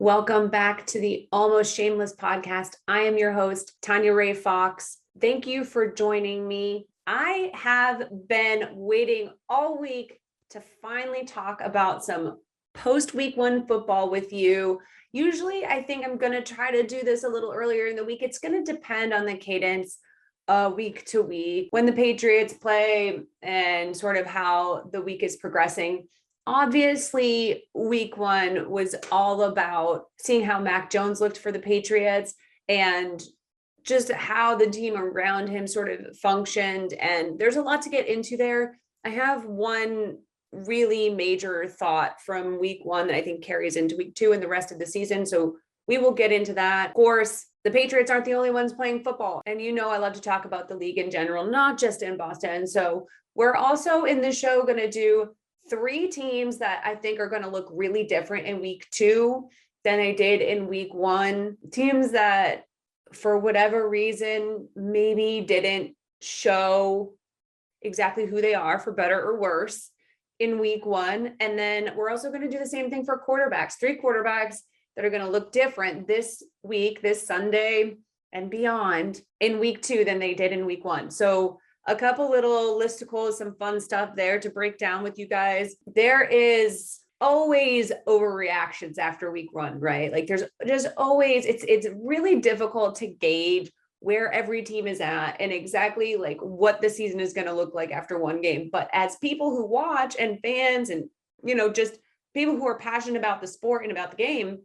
Welcome back to the Almost Shameless podcast. I am your host, Tanya Ray Fox. Thank you for joining me. I have been waiting all week to finally talk about some post-week one football with you. Usually, I think I'm going to try to do this a little earlier in the week. It's going to depend on the cadence week to week when the Patriots play and sort of how the week is progressing. Obviously, week one was all about seeing how Mac Jones looked for the Patriots and just how the team around him sort of functioned. And there's a lot to get into there. I have one really major thought from week one that I think carries into week two and the rest of the season. So we will get into that. Of course, the Patriots aren't the only ones playing football. And you know, I love to talk about the league in general, not just in Boston. So we're also in this show going to do three teams that I think are going to look really different in week two than they did in week one. Teams that, for whatever reason, maybe didn't show exactly who they are, for better or worse, in week one. And then we're also going to do the same thing for quarterbacks, three quarterbacks that are going to look different this week, this Sunday and beyond in week two than they did in week one. So a couple little listicles, some fun stuff there to break down with you guys. There is always overreactions after week one, right? Like there's just always, it's really difficult to gauge where every team is at and exactly like what the season is going to look like after one game. But as people who watch and fans and, you know, just people who are passionate about the sport and about the game,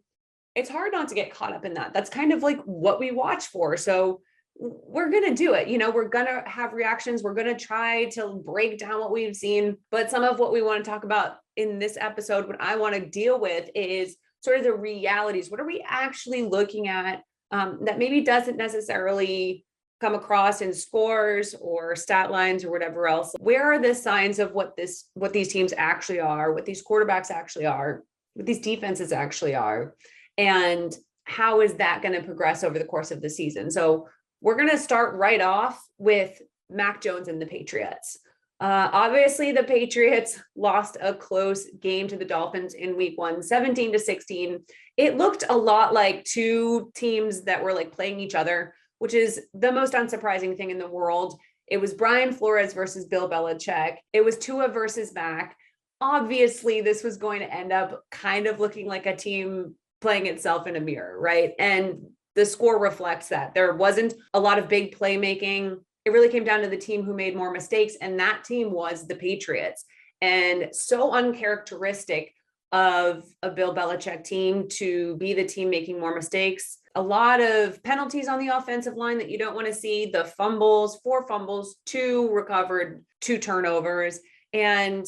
it's hard not to get caught up in that. That's kind of like what we watch for. So we're going to do it. You know, we're going to have reactions. We're going to try to break down what we've seen. But some of what we want to talk about in this episode, what I want to deal with is sort of the realities. What are we actually looking at that maybe doesn't necessarily come across in scores or stat lines or whatever else? Where are the signs of what these teams actually are, what these quarterbacks actually are, what these defenses actually are, and how is that going to progress over the course of the season? So we're going to start right off with Mac Jones and the Patriots. Obviously, the Patriots lost a close game to the Dolphins in week one, 17-16. It looked a lot like two teams that were like playing each other, which is the most unsurprising thing in the world. It was Brian Flores versus Bill Belichick. It was Tua versus Mac. Obviously, this was going to end up kind of looking like a team playing itself in a mirror, right? And the score reflects that. There wasn't a lot of big playmaking. It really came down to the team who made more mistakes, and that team was the Patriots. And so uncharacteristic of a Bill Belichick team to be the team making more mistakes. A lot of penalties on the offensive line that you don't want to see. The fumbles, 4 fumbles, 2 recovered, 2 turnovers. And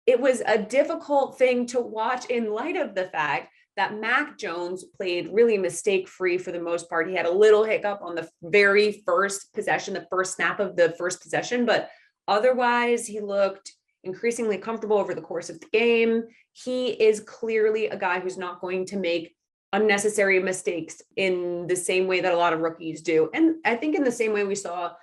it was a difficult thing to watch in light of the fact that Mac Jones played really mistake-free for the most part. He had a little hiccup on the very first possession, the first snap of the first possession, but otherwise he looked increasingly comfortable over the course of the game. He is clearly a guy who's not going to make unnecessary mistakes in the same way that a lot of rookies do. And I think in the same way we saw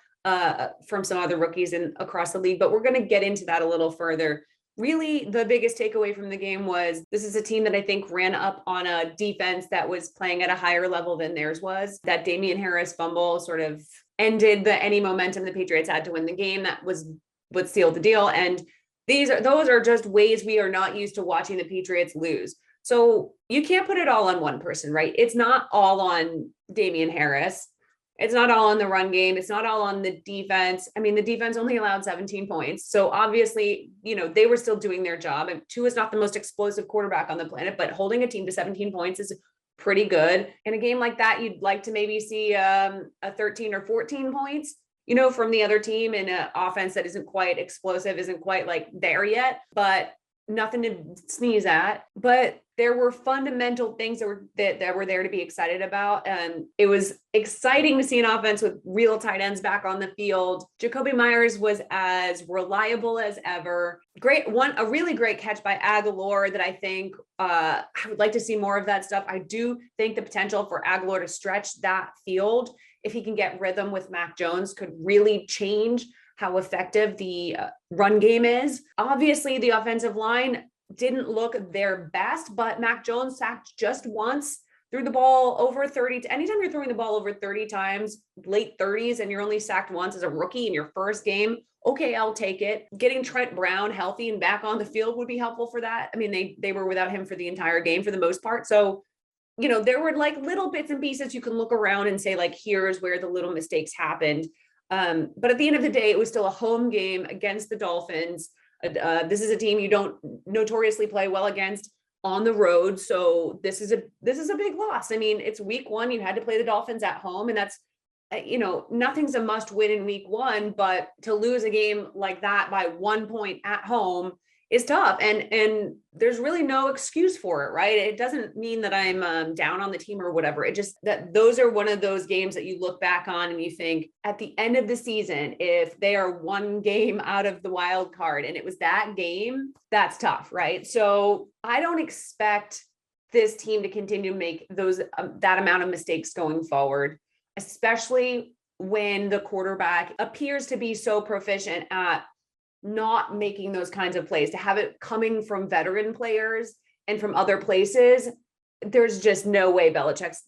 from some other rookies across the league, but we're going to get into that a little further. Really, the biggest takeaway from the game was this is a team that I think ran up on a defense that was playing at a higher level than theirs was. That Damian Harris fumble sort of ended any momentum the Patriots had to win the game. That was what sealed the deal. And those are just ways we are not used to watching the Patriots lose. So you can't put it all on one person, right? It's not all on Damian Harris. It's not all on the run game. It's not all on the defense. I mean, the defense only allowed 17 points. So obviously, you know, they were still doing their job. And Tua is not the most explosive quarterback on the planet, but holding a team to 17 points is pretty good. In a game like that, you'd like to maybe see a 13 or 14 points, you know, from the other team in an offense that isn't quite explosive, isn't quite like there yet, but nothing to sneeze at. But there were fundamental things that were there to be excited about. And it was exciting to see an offense with real tight ends back on the field. Jacoby Myers was as reliable as ever. A really great catch by Aguilar that I think I would like to see more of that stuff. I do think the potential for Aguilar to stretch that field, if he can get rhythm with Mac Jones, could really change how effective the run game is. Obviously, the offensive line didn't look their best, but Mac Jones sacked just once. threw the ball over 30. Anytime you're throwing the ball over 30 times, late 30s, and you're only sacked once as a rookie in your first game, okay, I'll take it. Getting Trent Brown healthy and back on the field would be helpful for that. I mean, they were without him for the entire game for the most part. So, there were like little bits and pieces you can look around and say, like, here's where the little mistakes happened. But at the end of the day, it was still a home game against the Dolphins. This is a team you don't notoriously play well against on the road. So this is a big loss. I mean, it's week 1. You had to play the Dolphins at home, and that's, nothing's a must win in week 1, but to lose a game like that by 1 point at home is tough. And there's really no excuse for it, right? It doesn't mean that I'm down on the team or whatever. It just that those are one of those games that you look back on and you think at the end of the season, if they are 1 game out of the wild card and it was that game, that's tough, right? So I don't expect this team to continue to make those that amount of mistakes going forward, especially when the quarterback appears to be so proficient at not making those kinds of plays. To have it coming from veteran players and from other places, there's just no way Belichick's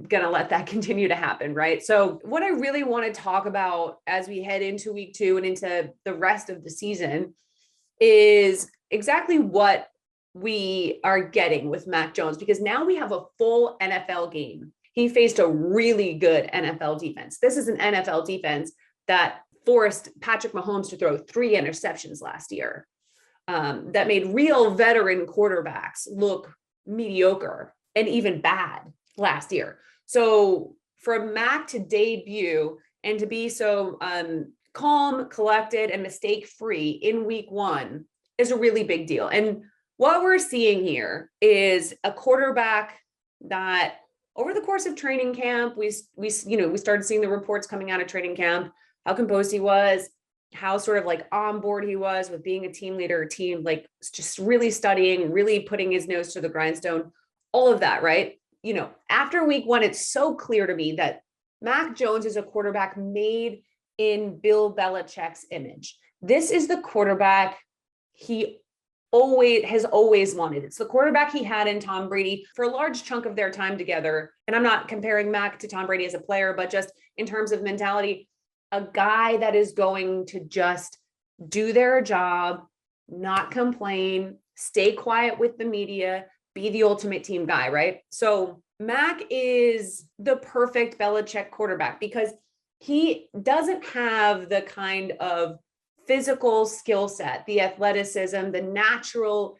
going to let that continue to happen, right? So what I really want to talk about as we head into week 2 and into the rest of the season is exactly what we are getting with Mac Jones, because now we have a full NFL game. He faced a really good NFL defense. This is an NFL defense that forced Patrick Mahomes to throw 3 interceptions last year, that made real veteran quarterbacks look mediocre and even bad last year. So for Mac to debut and to be so calm, collected, and mistake-free in week 1 is a really big deal. And what we're seeing here is a quarterback that over the course of training camp, we started seeing the reports coming out of training camp, how composed he was, how sort of like on board he was with being a team leader, like just really studying, really putting his nose to the grindstone, all of that, right? After week 1, it's so clear to me that Mac Jones is a quarterback made in Bill Belichick's image. This is the quarterback he has always wanted. It's the quarterback he had in Tom Brady for a large chunk of their time together. And I'm not comparing Mac to Tom Brady as a player, but just in terms of mentality, a guy that is going to just do their job, not complain, stay quiet with the media, be the ultimate team guy, right? So Mac is the perfect Belichick quarterback because he doesn't have the kind of physical skill set, the athleticism, the natural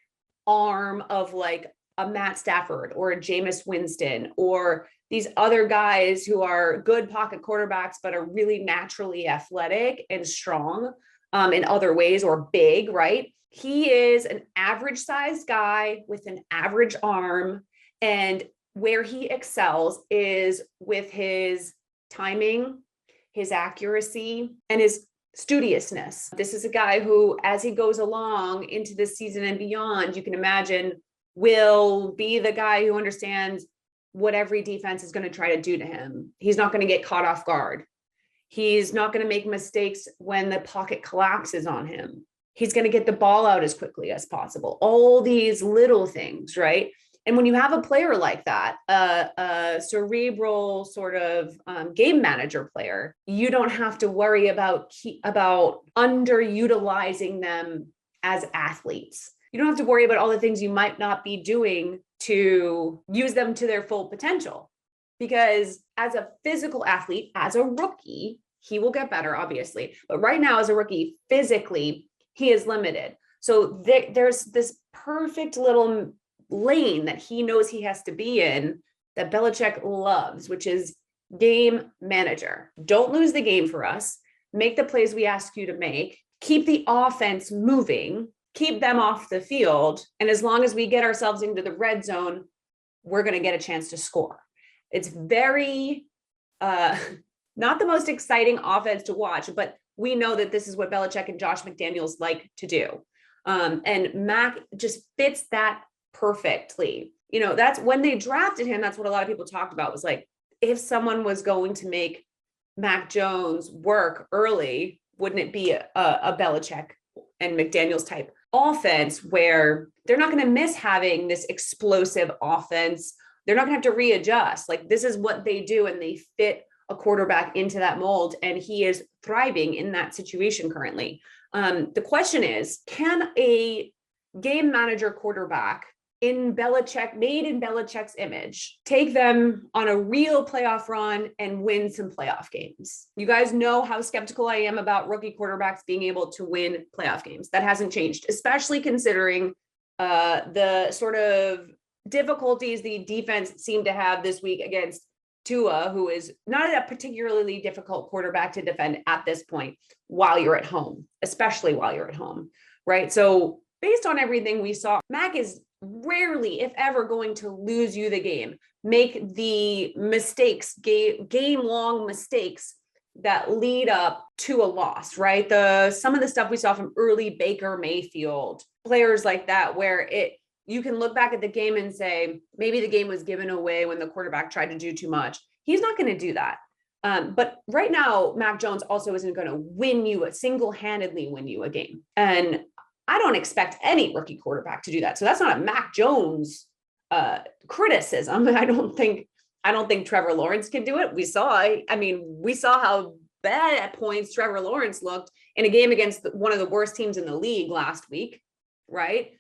arm of like a Matt Stafford or a Jameis Winston or these other guys who are good pocket quarterbacks, but are really naturally athletic and strong in other ways, or big, right? He is an average sized guy with an average arm. And where he excels is with his timing, his accuracy, and his studiousness. This is a guy who, as he goes along into this season and beyond, you can imagine will be the guy who understands what every defense is going to try to do to him. He's not going to get caught off guard. He's not going to make mistakes when the pocket collapses on him. He's going to get the ball out as quickly as possible. All these little things, right? And when you have a player like that, a cerebral sort of game manager player, you don't have to worry about underutilizing them as athletes. You don't have to worry about all the things you might not be doing to use them to their full potential. Because as a physical athlete, as a rookie, he will get better, obviously. But right now, as a rookie, physically, he is limited. So there's this perfect little lane that he knows he has to be in that Belichick loves, which is game manager. Don't lose the game for us. Make the plays we ask you to make. Keep the offense moving. Keep them off the field. And as long as we get ourselves into the red zone, we're going to get a chance to score. It's very, not the most exciting offense to watch, but we know that this is what Belichick and Josh McDaniels like to do. And Mac just fits that perfectly. That's when they drafted him. That's what a lot of people talked about, was like, if someone was going to make Mac Jones work early, wouldn't it be a Belichick and McDaniels type offense where they're not going to miss having this explosive offense They're not going to have to readjust. Like, this is what they do, and they fit a quarterback into that mold, and he is thriving in that situation currently. The question is, can a game manager quarterback in Belichick's image, take them on a real playoff run and win some playoff games? You guys know how skeptical I am about rookie quarterbacks being able to win playoff games. That hasn't changed, especially considering the sort of difficulties the defense seemed to have this week against Tua, who is not a particularly difficult quarterback to defend at this point while you're at home, especially while you're at home, right? So based on everything we saw, Mac is rarely, if ever, going to lose you the game, make the mistakes, game-long mistakes that lead up to a loss, right? Some of the stuff we saw from early Baker Mayfield, players like that, where you can look back at the game and say, maybe the game was given away when the quarterback tried to do too much. He's not going to do that. But right now, Mac Jones also isn't going to single-handedly win you a game. And I don't expect any rookie quarterback to do that. So that's not a Mac Jones criticism. I don't think Trevor Lawrence can do it. We saw how bad at points Trevor Lawrence looked in a game against one of the worst teams in the league last week, right?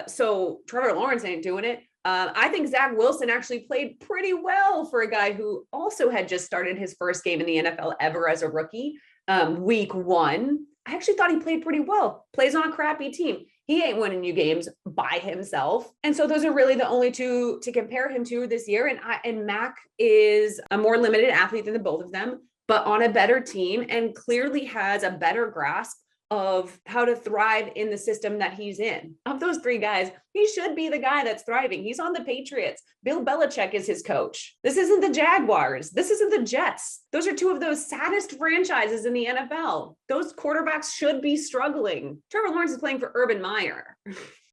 So Trevor Lawrence ain't doing it. I think Zach Wilson actually played pretty well for a guy who also had just started his first game in the NFL ever as a rookie, week 1. I actually thought he played pretty well. Plays on a crappy team. He ain't winning you games by himself. And so those are really the only two to compare him to this year. And Mac is a more limited athlete than the both of them, but on a better team, and clearly has a better grasp of how to thrive in the system that he's in. Of those 3 guys, he should be the guy that's thriving. He's on the Patriots. Bill Belichick is his coach. This isn't the Jaguars. This isn't the Jets. Those are 2 of those saddest franchises in the NFL. Those quarterbacks should be struggling. Trevor Lawrence is playing for Urban Meyer.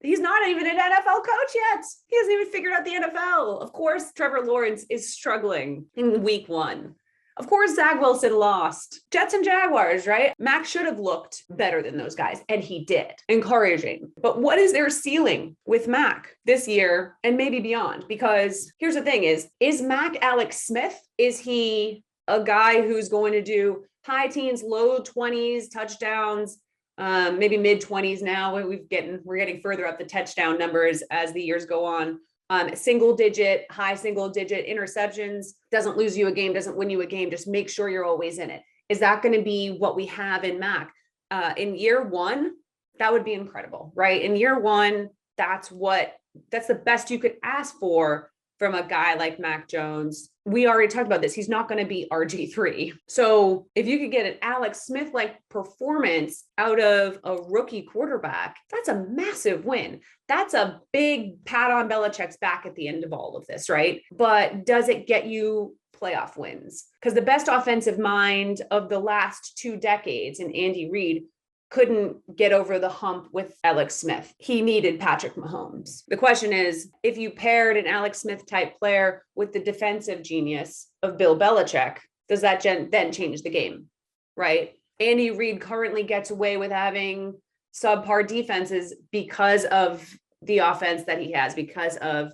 He's not even an NFL coach yet. He hasn't even figured out the NFL. Of course, Trevor Lawrence is struggling in week 1. Of course, Zach Wilson lost. Jets and Jaguars, right? Mac should have looked better than those guys, and he did. Encouraging. But what is their ceiling with Mac this year and maybe beyond? Because here's the thing is Mac Alex Smith? Is he a guy who's going to do high teens, low 20s touchdowns, maybe mid 20s now? We're getting further up the touchdown numbers as the years go on. High single digit interceptions, doesn't lose you a game, doesn't win you a game. Just make sure you're always in it. Is that going to be what we have in Mac? In year 1, that would be incredible, right? In year 1, that's the best you could ask for from a guy like Mac Jones. We already talked about this. He's not going to be RG3. So if you could get an Alex Smith-like performance out of a rookie quarterback, that's a massive win. That's a big pat on Belichick's back at the end of all of this, right? But does it get you playoff wins? Because the best offensive mind of the last 2 decades in Andy Reid couldn't get over the hump with Alex Smith. He needed Patrick Mahomes. The question is, if you paired an Alex Smith type player with the defensive genius of Bill Belichick, does that then change the game, right? Andy Reid currently gets away with having subpar defenses because of the offense that he has, because of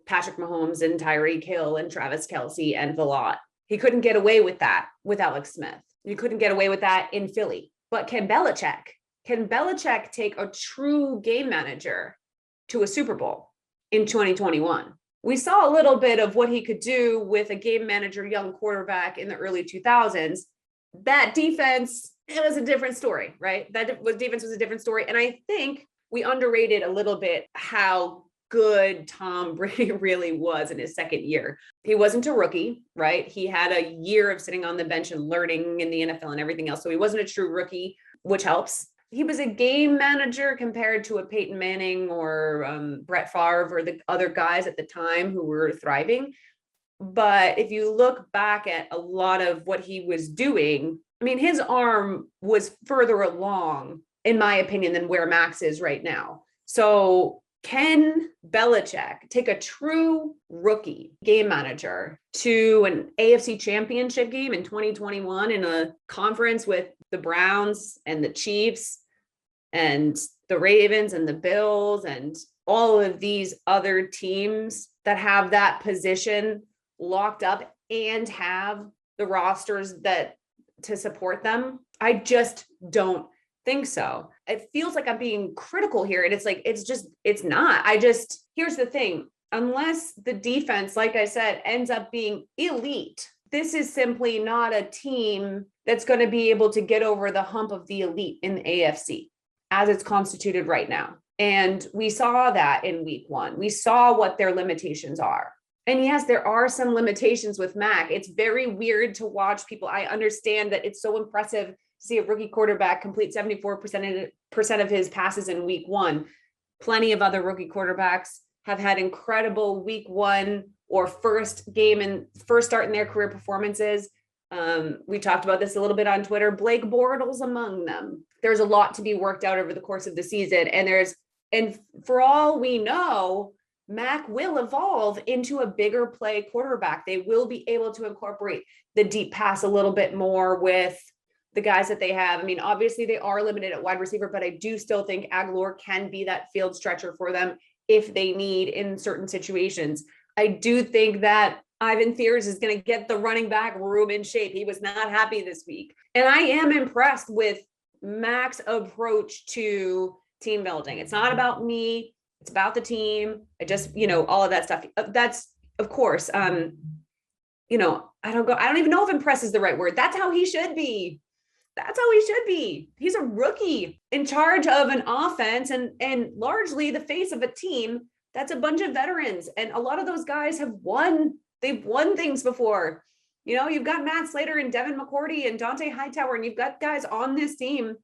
Patrick Mahomes and Tyreek Hill and Travis Kelce and the lot. He couldn't get away with that with Alex Smith. You couldn't get away with that in Philly. But can Belichick take a true game manager to a Super Bowl in 2021? We saw a little bit of what he could do with a game manager, young quarterback in the early 2000s. That defense, it was a different story, right? Defense was a different story. And I think we underrated a little bit how good Tom Brady really was in his second year. He wasn't a rookie, right? He had a year of sitting on the bench and learning in the NFL and everything else. So he wasn't a true rookie, which helps. He was a game manager compared to a Peyton Manning or Brett Favre or the other guys at the time who were thriving. But if you look back at a lot of what he was doing, I mean, his arm was further along, in my opinion, than where Max is right now. So can Belichick take a true rookie game manager to an AFC championship game in 2021 in a conference with the Browns and the Chiefs and the Ravens and the Bills and all of these other teams that have that position locked up and have the rosters that to support them. I just don't think so. It feels like I'm being critical here. And it's like, it's not. Here's the thing. Unless the defense, like I said, ends up being elite, this is simply not a team that's going to be able to get over the hump of the elite in the AFC as it's constituted right now. And we saw that in week 1. We saw what their limitations are. And yes, there are some limitations with Mac. It's very weird to watch people. I understand that it's so impressive to see a rookie quarterback complete 74% of his passes in week 1. Plenty of other rookie quarterbacks have had incredible week 1 or first start in their career performances. We talked about this a little bit on Twitter. Blake Bortles among them. There's a lot to be worked out over the course of the season. And for all we know, Mac will evolve into a bigger play quarterback. They will be able to incorporate the deep pass a little bit more with the guys that they have. I mean, obviously they are limited at wide receiver, but I do still think Aguilar can be that field stretcher for them if they need in certain situations. I do think that Ivan Thiers is going to get the running back room in shape. He was not happy this week. And I am impressed with Mac's approach to team building. It's not about me. It's about the team. I just, all of that stuff. That's, of course, I don't even know if impress is the right word. That's how he should be. That's how he should be. He's a rookie in charge of an offense and largely the face of a team that's a bunch of veterans. And a lot of those guys have won. They've won things before. You've got Matt Slater and Devin McCourty and Dante Hightower, and you've got guys on this team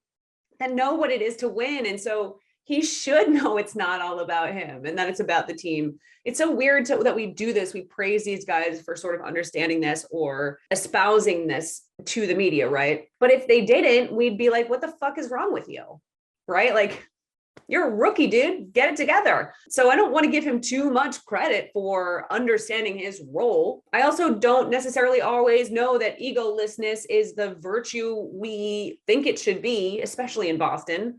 that know what it is to win. And so he should know it's not all about him and that it's about the team. It's so weird that we do this. We praise these guys for sort of understanding this or espousing this to the media, right? But if they didn't, we'd be like, what the fuck is wrong with you? Right? Like, you're a rookie, dude. Get it together. So I don't want to give him too much credit for understanding his role. I also don't necessarily always know that egolessness is the virtue we think it should be, especially in Boston.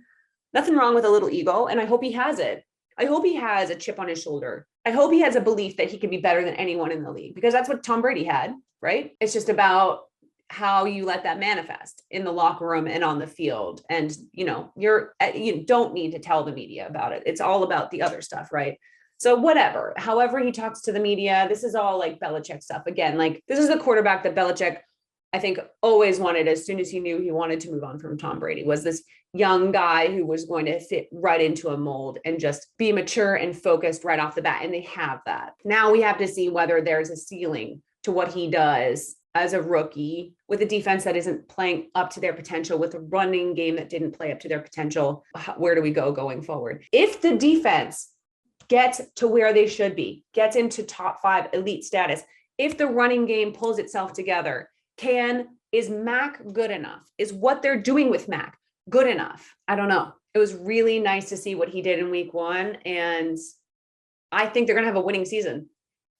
Nothing wrong with a little ego, and I hope he has it. I hope he has a chip on his shoulder. I hope he has a belief that he can be better than anyone in the league, because that's what Tom Brady had, right? It's just about how you let that manifest in the locker room and on the field. And, you don't need to tell the media about it. It's all about the other stuff, right? So whatever, however he talks to the media, this is all like Belichick stuff. Again, like this is the quarterback that Belichick, I think, always wanted as soon as he knew he wanted to move on from Tom Brady, was this young guy who was going to fit right into a mold and just be mature and focused right off the bat. And they have that. Now we have to see whether there's a ceiling to what he does as a rookie with a defense that isn't playing up to their potential, with a running game that didn't play up to their potential. Where do we go going forward? If the defense gets to where they should be, gets into top 5 elite status, if the running game pulls itself together, is Mac good enough? Is what they're doing with Mac good enough? I don't know. It was really nice to see what he did in week 1. And I think they're going to have a winning season.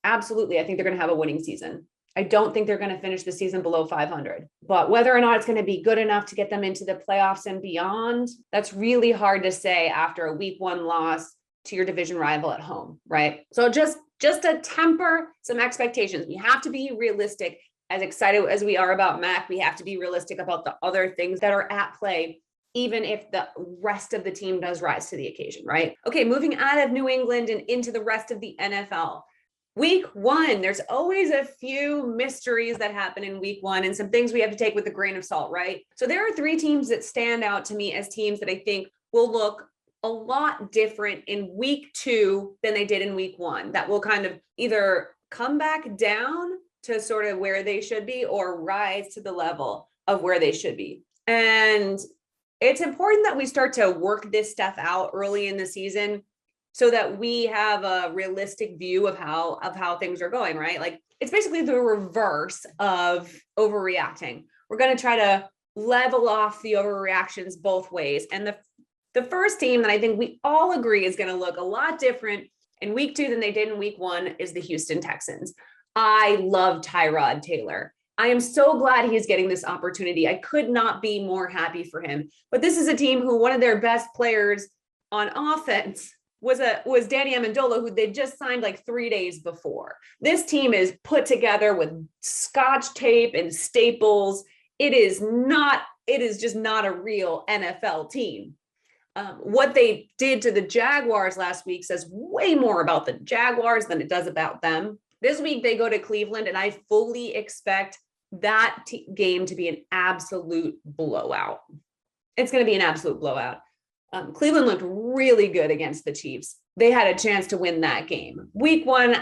Absolutely. I think they're going to have a winning season. I don't think they're going to finish the season below 500, but whether or not it's going to be good enough to get them into the playoffs and beyond, that's really hard to say after a week 1 loss to your division rival at home, right? So just to temper some expectations, we have to be realistic. As excited as we are about Mac, we have to be realistic about the other things that are at play, even if the rest of the team does rise to the occasion, right? Okay, moving out of New England and into the rest of the NFL. Week 1, there's always a few mysteries that happen in week 1 and some things we have to take with a grain of salt, right? So there are 3 teams that stand out to me as teams that I think will look a lot different in week 2 than they did in week 1, that will kind of either come back down to sort of where they should be or rise to the level of where they should be. And it's important that we start to work this stuff out early in the season so that we have a realistic view of how things are going, right? Like it's basically the reverse of overreacting. We're going to try to level off the overreactions both ways. And the first team that I think we all agree is going to look a lot different in week 2 than they did in week 1 is the Houston Texans. I love Tyrod Taylor. I am so glad he's getting this opportunity. I could not be more happy for him. But this is a team who one of their best players on offense was Danny Amendola, who they just signed like 3 days before. This team is put together with scotch tape and staples. It is just not a real NFL team. What they did to the Jaguars last week says way more about the Jaguars than it does about them. This week they go to Cleveland, and I fully expect that game to be an absolute blowout. It's going to be an absolute blowout. Cleveland looked really good against the Chiefs. They had a chance to win that game. Week one,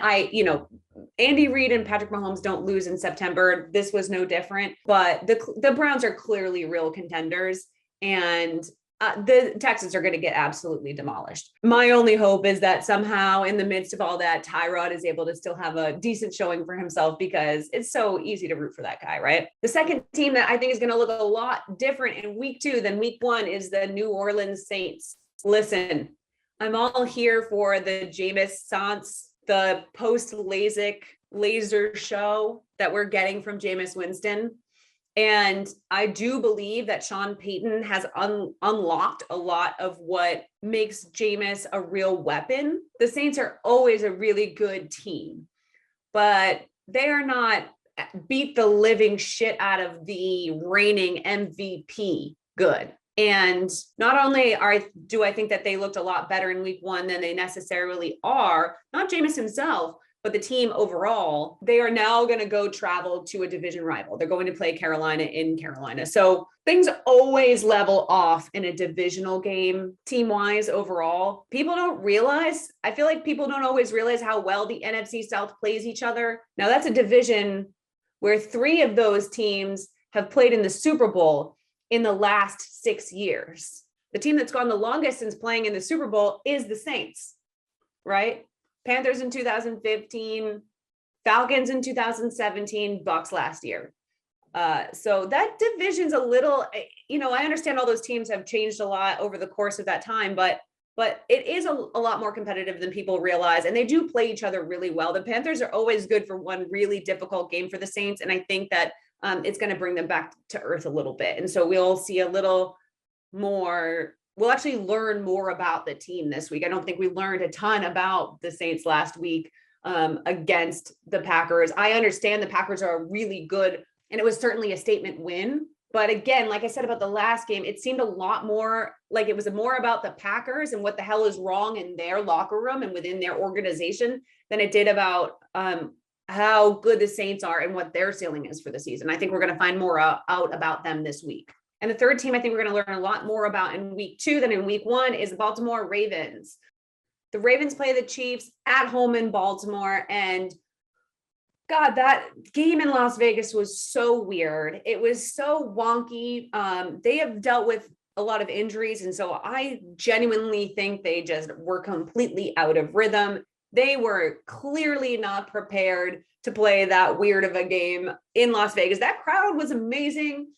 Andy Reid and Patrick Mahomes don't lose in September. This was no different, but the Browns are clearly real contenders, and the Texans are going to get absolutely demolished. My only hope is that somehow in the midst of all that, Tyrod is able to still have a decent showing for himself, because it's so easy to root for that guy, right? The second team that I think is going to look a lot different in week 2 than week 1 is the New Orleans Saints. Listen, I'm all here for the Jameis Sans, the post-LASIK laser show that we're getting from Jameis Winston. And I do believe that Sean Payton has unlocked a lot of what makes Jameis a real weapon. The Saints are always a really good team, but they are not beat the living shit out of the reigning MVP good. And not only do I think that they looked a lot better in week 1 than they necessarily are, not Jameis himself, but the team overall, they are now going to go travel to a division rival. They're going to play Carolina in Carolina. So things always level off in a divisional game, team-wise overall. I feel like people don't always realize how well the NFC South plays each other. Now, that's a division where 3 of those teams have played in the Super Bowl in the last 6 years. The team that's gone the longest since playing in the Super Bowl is the Saints, right? Panthers in 2015, Falcons in 2017, Bucks last year. So that division's a little, I understand all those teams have changed a lot over the course of that time, but it is a lot more competitive than people realize, and they do play each other really well. The Panthers are always good for one really difficult game for the Saints, and I think that it's going to bring them back to earth a little bit. And so we'll see a little more. We'll actually learn more about the team this week. I don't think we learned a ton about the Saints last week against the Packers. I understand the Packers are really good, and it was certainly a statement win. But again, like I said about the last game, it seemed a lot more like it was more about the Packers and what the hell is wrong in their locker room and within their organization than it did about how good the Saints are and what their ceiling is for the season. I think we're going to find more out about them this week. And the third team I think we're going to learn a lot more about in week 2 than in week 1 is the Baltimore Ravens. The Ravens play the Chiefs at home in Baltimore. And God, that game in Las Vegas was so weird. It was so wonky. They have dealt with a lot of injuries. And so I genuinely think they just were completely out of rhythm. They were clearly not prepared to play that weird of a game in Las Vegas. That crowd was amazing.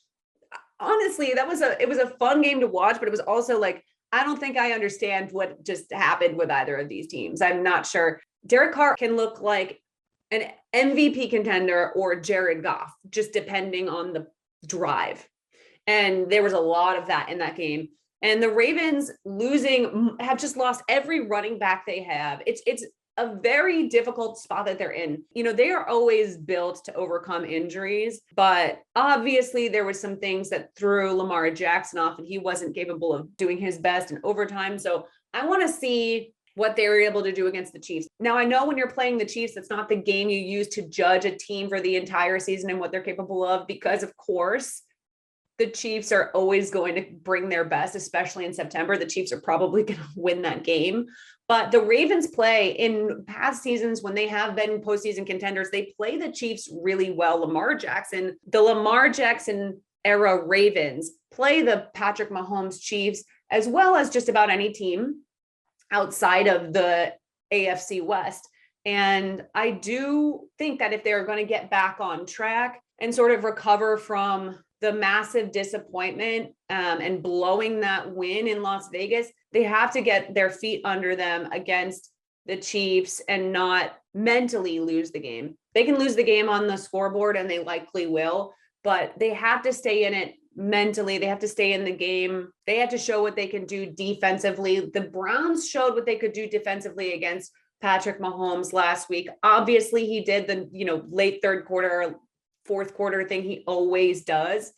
Honestly, it was a fun game to watch, but it was also like, I don't think I understand what just happened with either of these teams. I'm not sure. Derek Carr can look like an MVP contender or Jared Goff, just depending on the drive. And there was a lot of that in that game. And the Ravens have just lost every running back they have. It's a very difficult spot that they're in. They are always built to overcome injuries, but obviously there was some things that threw Lamar Jackson off, and he wasn't capable of doing his best in overtime. So I want to see what they were able to do against the Chiefs. Now, I know when you're playing the Chiefs, that's not the game you use to judge a team for the entire season and what they're capable of, because of course, the Chiefs are always going to bring their best, especially in September. The Chiefs are probably going to win that game. But the Ravens play in past seasons when they have been postseason contenders, they play the Chiefs really well. The Lamar Jackson era Ravens play the Patrick Mahomes Chiefs, as well as just about any team outside of the AFC West. And I do think that if they're going to get back on track and sort of recover from the massive disappointment and blowing that win in Las Vegas, they have to get their feet under them against the Chiefs and not mentally lose the game. They can lose the game on the scoreboard, and they likely will, but they have to stay in it mentally. They have to stay in the game. They have to show what they can do defensively. The Browns showed what they could do defensively against Patrick Mahomes last week. Obviously, he did the, late third quarter, fourth quarter thing he always does.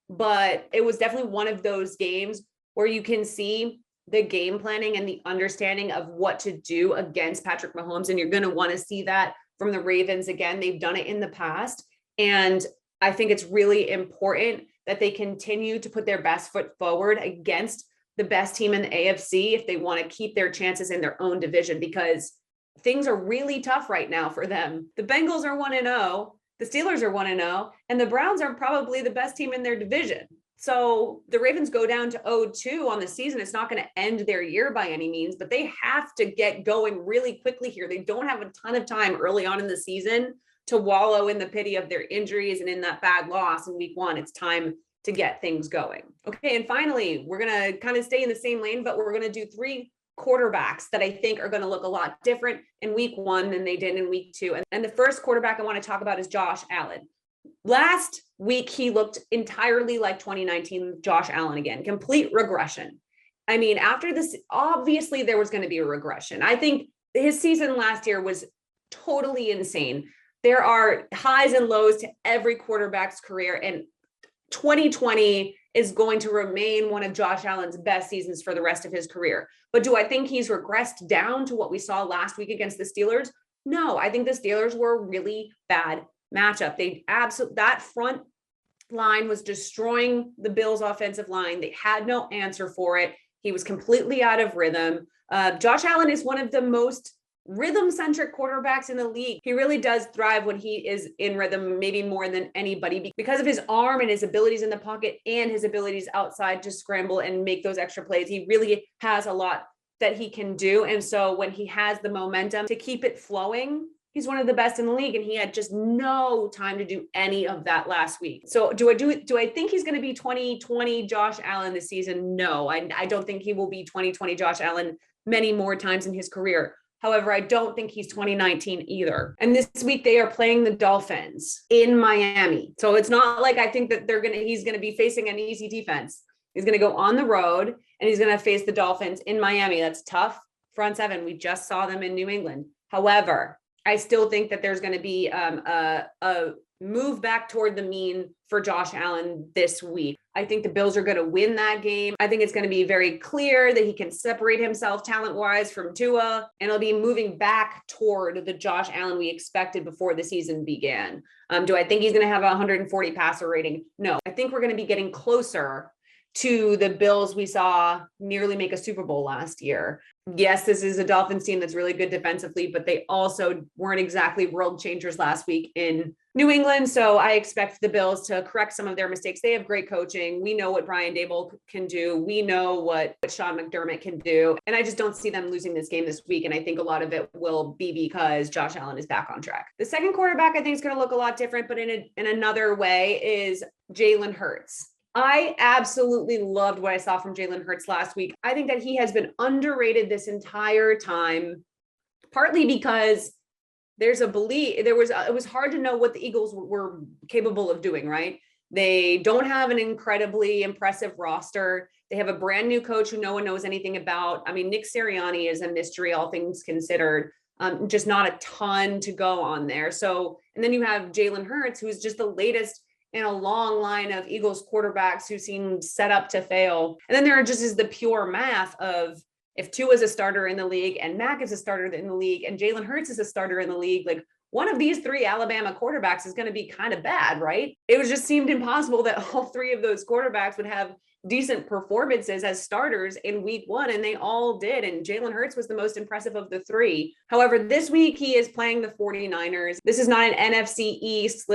But it was definitely one of those games where you can see the game planning and the understanding of what to do against Patrick Mahomes. And you're going to want to see that from the Ravens again. They've done it in the past. And I think it's really important that they continue to put their best foot forward against the best team in the AFC if they want to keep their chances in their own division, because things are really tough right now for them. The Bengals are 1-0, the Steelers are 1-0, and the Browns are probably the best team in their division. So the Ravens go down to 0-2 on the season. It's not going to end their year by any means, but they have to get going really quickly here. They don't have a ton of time early on in the season to wallow in the pity of their injuries and in that bad loss in week one. It's time to get things going. Okay, and finally, we're going to kind of stay in the same lane, but we're going to do 3 quarterbacks that I think are going to look a lot different in week one than they did in week 2. And the first quarterback I want to talk about is Josh Allen. Last week, he looked entirely like 2019 Josh Allen again, complete regression. I mean, after this, obviously there was going to be a regression. I think his season last year was totally insane. There are highs and lows to every quarterback's career, and 2020 is going to remain one of Josh Allen's best seasons for the rest of his career. But do I think he's regressed down to what we saw last week against the Steelers? No, I think the Steelers were a really bad matchup. That front line was destroying the Bills' offensive line. They had no answer for it. He was completely out of rhythm. Josh Allen is one of the most rhythm-centric quarterbacks in the league. He really does thrive when he is in rhythm, maybe more than anybody, because of his arm and his abilities in the pocket and his abilities outside to scramble and make those extra plays. He really has a lot that he can do. And so when he has the momentum to keep it flowing, he's one of the best in the league, and he had just no time to do any of that last week. So do I think he's going to be 2020 Josh Allen this season? No, I don't think he will be 2020 Josh Allen many more times in his career. However, I don't think he's 2019 either. And this week they are playing the Dolphins in Miami. So it's not like I think that he's going to be facing an easy defense. He's going to go on the road and he's going to face the Dolphins in Miami. That's tough front seven. We just saw them in New England. However, I still think that there's going to be a move back toward the mean for Josh Allen this week. I think the Bills are going to win that game. I think it's going to be very clear that he can separate himself talent-wise from Tua, and it'll be moving back toward the Josh Allen we expected before the season began. Do I think he's going to have a 140 passer rating? No. I think we're going to be getting closer to the Bills we saw nearly make a Super Bowl last year. Yes, this is a Dolphins team that's really good defensively, but they also weren't exactly world changers last week in New England. So I expect the Bills to correct some of their mistakes. They have great coaching. We know what Brian Daboll can do. We know what Sean McDermott can do. And I just don't see them losing this game this week. And I think a lot of it will be because Josh Allen is back on track. The second quarterback I think is going to look a lot different, but in another way, is Jalen Hurts. I absolutely loved what I saw from Jalen Hurts last week. I think that he has been underrated this entire time, partly because it was hard to know what the Eagles were capable of doing, right? They don't have an incredibly impressive roster. They have a brand new coach who no one knows anything about. I mean, Nick Sirianni is a mystery, all things considered. Just not a ton to go on there. So, and then you have Jalen Hurts, who's just the latest in a long line of Eagles quarterbacks who seem set up to fail. And then there just is the pure math of, if Tua is a starter in the league and Mac is a starter in the league and Jalen Hurts is a starter in the league, like one of these 3 Alabama quarterbacks is going to be kind of bad, right? It was just seemed impossible that all 3 of those quarterbacks would have decent performances as starters in week 1, and they all did. And Jalen Hurts was the most impressive of the 3. However, this week he is playing the 49ers. This is not an NFC East,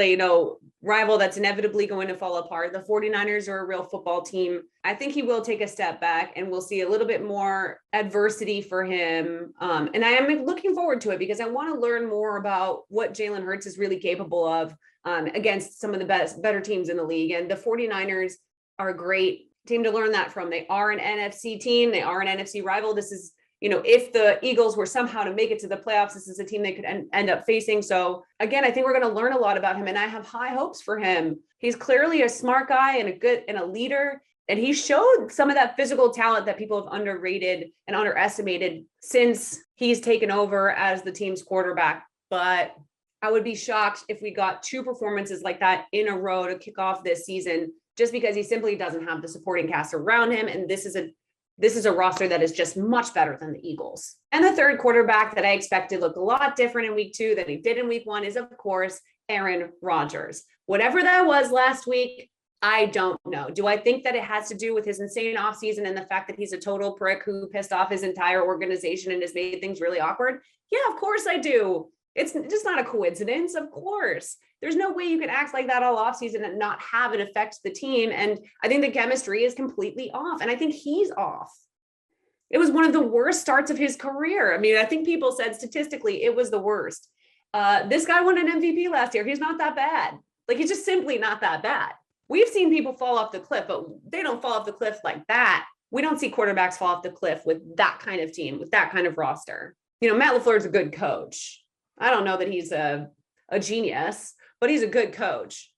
rival that's inevitably going to fall apart. The 49ers are a real football team. I think he will take a step back and we'll see a little bit more adversity for him. And I am looking forward to it because I want to learn more about what Jalen Hurts is really capable of against some of the better teams in the league. And the 49ers are a great team to learn that from. They are an NFC team. They are an NFC rival. This is if the Eagles were somehow to make it to the playoffs, this is a team they could end up facing. So again, I think we're going to learn a lot about him, and I have high hopes for him. He's clearly a smart guy and a leader. And he showed some of that physical talent that people have underrated and underestimated since he's taken over as the team's quarterback. But I would be shocked if we got 2 performances like that in a row to kick off this season, just because he simply doesn't have the supporting cast around him. And this is a roster that is just much better than the Eagles. And the third quarterback that I expect to look a lot different in week 2 than he did in week 1 is, of course, Aaron Rodgers. Whatever that was last week, I don't know. Do I think that it has to do with his insane offseason and the fact that he's a total prick who pissed off his entire organization and has made things really awkward? Yeah, of course I do. It's just not a coincidence. Of course. There's no way you can act like that all offseason and not have it affect the team. And I think the chemistry is completely off. And I think he's off. It was one of the worst starts of his career. I mean, I think people said statistically it was the worst. This guy won an MVP last year. He's not that bad. Like, he's just simply not that bad. We've seen people fall off the cliff, but they don't fall off the cliff like that. We don't see quarterbacks fall off the cliff with that kind of team, with that kind of roster. Matt LaFleur is a good coach. I don't know that he's a genius, but he's a good coach.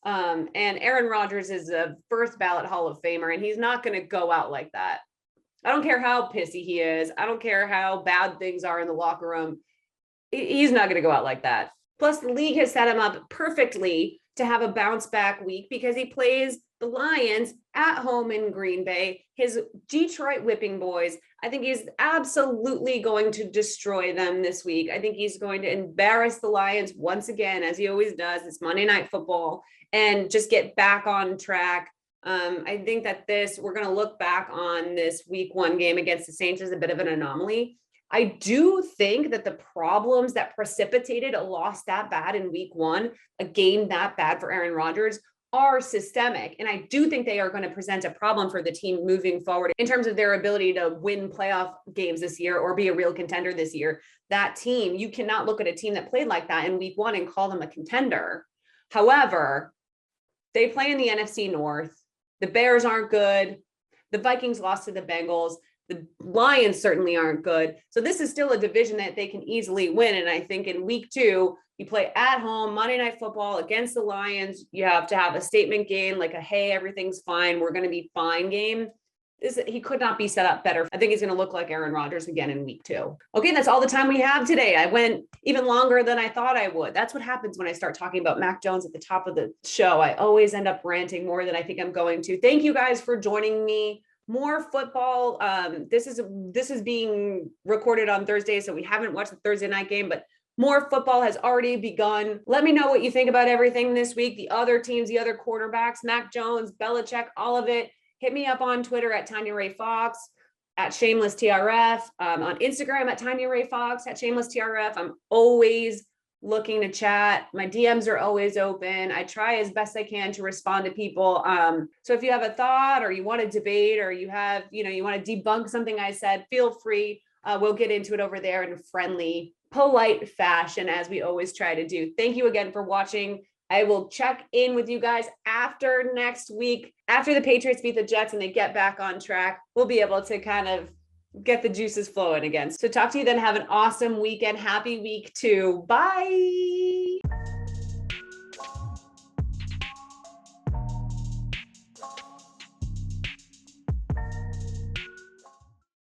And Aaron Rodgers is a first ballot Hall of Famer, and he's not going to go out like that. I don't care how pissy he is. I don't care how bad things are in the locker room. He's not going to go out like that. Plus, the league has set him up perfectly to have a bounce back week because he plays the Lions at home in Green Bay, his Detroit whipping boys. I think he's absolutely going to destroy them this week. I think he's going to embarrass the Lions once again, as he always does. It's Monday Night Football, and just get back on track. I think that we're going to look back on this week 1 game against the Saints as a bit of an anomaly. I do think that the problems that precipitated a loss that bad in week 1, a game that bad for Aaron Rodgers, are systemic. And I do think they are going to present a problem for the team moving forward in terms of their ability to win playoff games this year or be a real contender this year. That team, you cannot look at a team that played like that in week 1 and call them a contender. However, they play in the NFC North. The Bears aren't good. The Vikings lost to the Bengals. The Lions certainly aren't good. So this is still a division that they can easily win. And I think in week 2, you play at home, Monday Night Football against the Lions. You have to have a statement game, like a, hey, everything's fine, we're going to be fine game. He could not be set up better. I think he's going to look like Aaron Rodgers again in week 2. Okay, that's all the time we have today. I went even longer than I thought I would. That's what happens when I start talking about Mac Jones at the top of the show. I always end up ranting more than I think I'm going to. Thank you guys for joining me. More football. This is being recorded on Thursday, so we haven't watched the Thursday night game, but more football has already begun. Let me know what you think about everything this week. The other teams, the other quarterbacks, Mac Jones, Belichick, all of it. Hit me up on Twitter at Tanya Ray Fox, at Shameless TRF, on Instagram at Tanya Ray Fox, at Shameless TRF. I'm always looking to chat. My DMs are always open. I try as best I can to respond to people. So if you have a thought or you want to debate or you have, you want to debunk something I said, feel free. We'll get into it over there in a friendly, polite fashion, as we always try to do. Thank you again for watching. I will check in with you guys after next week, after the Patriots beat the Jets and they get back on track. We'll be able to kind of get the juices flowing again. So talk to you then. Have an awesome weekend. Happy week 2. Bye.